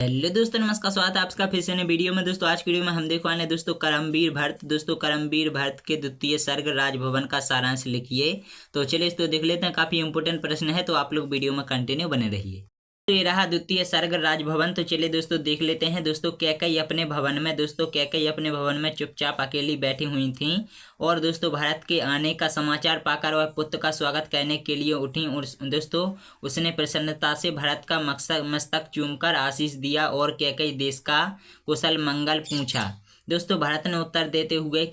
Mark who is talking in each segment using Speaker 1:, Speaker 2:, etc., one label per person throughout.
Speaker 1: Hello दोस्तों, नमस्कार। स्वागत है आपका फिर से नए वीडियो में। दोस्तों आज की वीडियो में हम देखने वाले हैं दोस्तों करमवीर भट्ट। दोस्तों करमवीर भट्ट के द्वितीय सर्ग राजभवन का सारांश लिखिए। तो चलिए इसको देख लेते हैं। काफी इंपोर्टेंट प्रश्न है, तो आप लोग वीडियो में कंटिन्यू बने रहिए। तो ये रहा द्वितीय सर्ग राजभवन। तो चलिए दोस्तों देख लेते हैं। दोस्तों कैकई अपने भवन में चुपचाप अकेली बैठी हुई थीं और दोस्तों भरत के आने का समाचार पाकर वह पुत्र का स्वागत करने के लिए उठी और दोस्तों उसने प्रसन्नता से भरत का मस्तक चूमकर आशीष दिया और कैकई देश का कुशल मंगल पूछा। दोस्तों भरत ने उत्तर देते हुए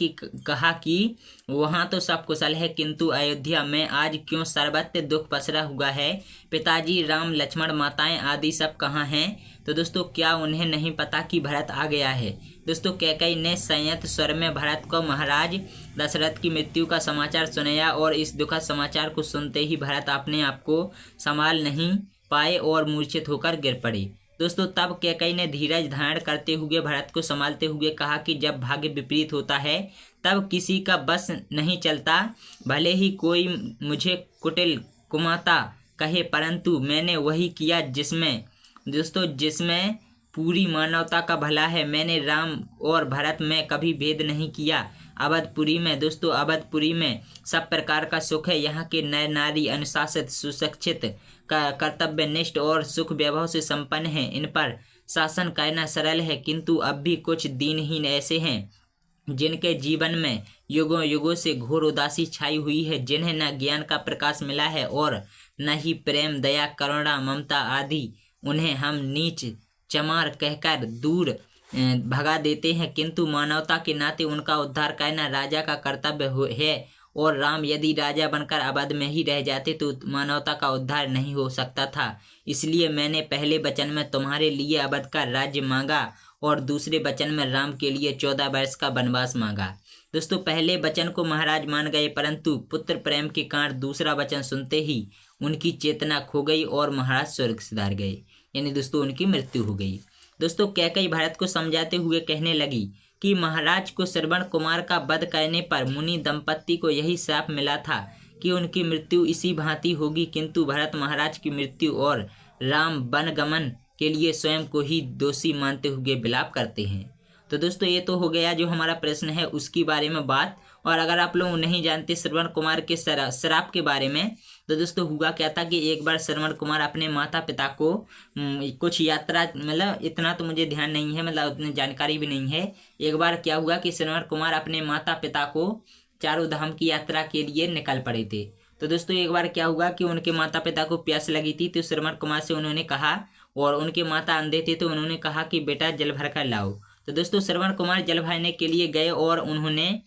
Speaker 1: कहा कि वहाँ तो सब कुशल है, किंतु अयोध्या में आज क्यों सर्वत्र दुख पसरा हुआ है। पिताजी राम लक्ष्मण माताएं आदि सब कहाँ हैं। तो दोस्तों क्या उन्हें नहीं पता कि भरत आ गया है। दोस्तों कैकई ने संयत स्वर में भरत को महाराज दशरथ की मृत्यु का समाचार सुनाया और इस दुखद समाचार को सुनते ही भरत अपने आप को संभाल नहीं पाए और मूर्छित होकर गिर पड़े। दोस्तों तब कैकई ने धीरज धारण करते हुए भरत को संभालते हुए कहा कि जब भाग्य विपरीत होता है तब किसी का बस नहीं चलता। भले ही कोई मुझे कुटिल कुमाता कहे, परंतु मैंने वही किया जिसमें पूरी मानवता का भला है। मैंने राम और भरत में कभी भेद नहीं किया। अवधपुरी में सब प्रकार का सुख है। यहाँ के नर नारी अनुशासित, सुशिक्षित, कर्तव्यनिष्ठ और सुख वैभव से संपन्न है। इन पर शासन करना सरल है, किंतु अब भी कुछ दीनहीन ऐसे हैं जिनके जीवन में युगों युगों से घोर उदासी छाई हुई है, जिन्हें न ज्ञान का प्रकाश मिला है और न ही प्रेम, दया, करुणा, ममता आदि। उन्हें हम नीच चमार कहकर दूर भगा देते हैं, किंतु मानवता के नाते उनका उद्धार करना राजा का कर्तव्य है। और राम यदि राजा बनकर अवध में ही रह जाते तो मानवता का उद्धार नहीं हो सकता था। इसलिए मैंने पहले वचन में तुम्हारे लिए अवध का राज्य मांगा और दूसरे वचन में राम के लिए 14 वर्ष का वनवास मांगा। दोस्तों पहले वचन को महाराज मान गए, परंतु पुत्र प्रेम के कारण दूसरा वचन सुनते ही उनकी चेतना खो गई और महाराज स्वर्ग सिधार गए, यानी दोस्तों उनकी मृत्यु हो गई। दोस्तों कैकई भरत को समझाते हुए कहने लगी कि महाराज को श्रवण कुमार का वध करने पर मुनि दंपत्ति को यही श्राप मिला था कि उनकी मृत्यु इसी भांति होगी, किंतु भरत महाराज की मृत्यु और राम वनगमन के लिए स्वयं को ही दोषी मानते हुए विलाप करते हैं। तो दोस्तों ये तो हो गया जो हमारा प्रश्न है उसकी बारे में बात। और अगर आप लोग नहीं जानते श्रवण कुमार के श्राप के बारे में, तो दोस्तों हुआ क्या था कि एक बार श्रवण कुमार अपने माता पिता को कुछ यात्रा, मतलब इतना तो मुझे ध्यान नहीं है, मतलब उतनी जानकारी भी नहीं है। एक बार क्या हुआ कि श्रवण कुमार अपने माता पिता को चारों धाम की यात्रा के लिए निकल पड़े थे। तो दोस्तों एक बार क्या हुआ कि उनके माता पिता को प्यास लगी थी, तो श्रवण कुमार से उन्होंने कहा, और उनके माता अंधे थे तो उन्होंने कहा कि बेटा जल भर कर लाओ। तो दोस्तों श्रवण कुमार जल भरने के लिए गए और उन्होंने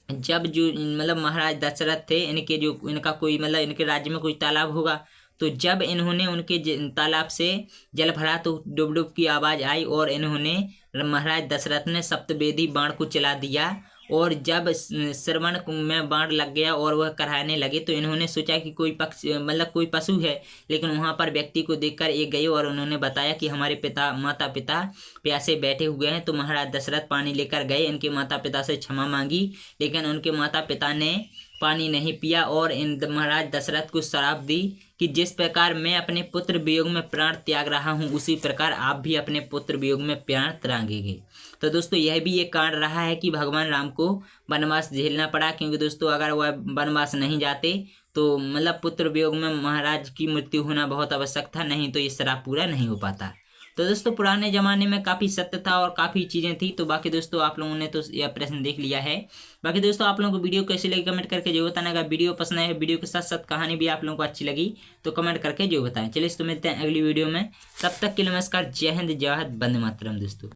Speaker 1: जब जो मतलब महाराज दशरथ थे, इनका कोई मतलब इनके राज्य में कोई तालाब होगा, तो जब इन्होंने उनके तालाब से जल भरा तो डुब डुब की आवाज़ आई और इन्होंने महाराज दशरथ ने सप्तवेदी बाण को चला दिया। और जब श्रवण में बाण लग गया और वह कराने लगे तो इन्होंने सोचा कि कोई पक्षी मतलब कोई पशु है, लेकिन वहां पर व्यक्ति को देखकर एक गए और उन्होंने बताया कि हमारे माता पिता प्यासे बैठे हुए हैं। तो महाराज दशरथ पानी लेकर गए, इनके माता पिता से क्षमा मांगी, लेकिन उनके माता पिता ने पानी नहीं पिया और इन महाराज दशरथ को श्राप दी कि जिस प्रकार मैं अपने पुत्र वियोग में प्राण त्याग रहा हूं, उसी प्रकार आप भी अपने पुत्र वियोग में प्राण त्यागेंगे। तो दोस्तों यह भी एक कारण रहा है कि भगवान राम को वनवास झेलना पड़ा, क्योंकि दोस्तों अगर वह वनवास नहीं जाते तो मतलब पुत्र वियोग में महाराज की मृत्यु होना बहुत आवश्यक था, नहीं तो ये श्राप पूरा नहीं हो पाता। तो दोस्तों पुराने ज़माने में काफ़ी सत्य था और काफ़ी चीज़ें थी। तो बाकी दोस्तों आप लोगों ने तो यह प्रश्न देख लिया है। बाकी दोस्तों आप लोगों को वीडियो कैसी लगी कमेंट करके जो बताना। अगर वीडियो पसंद है, वीडियो के साथ साथ कहानी भी आप लोगों को अच्छी लगी तो कमेंट करके जो बताएं। चलिए तो मिलते हैं अगली वीडियो में, तब तक के लिए नमस्कार, जय हिंद, जय भारत, वंदे मातरम दोस्तों।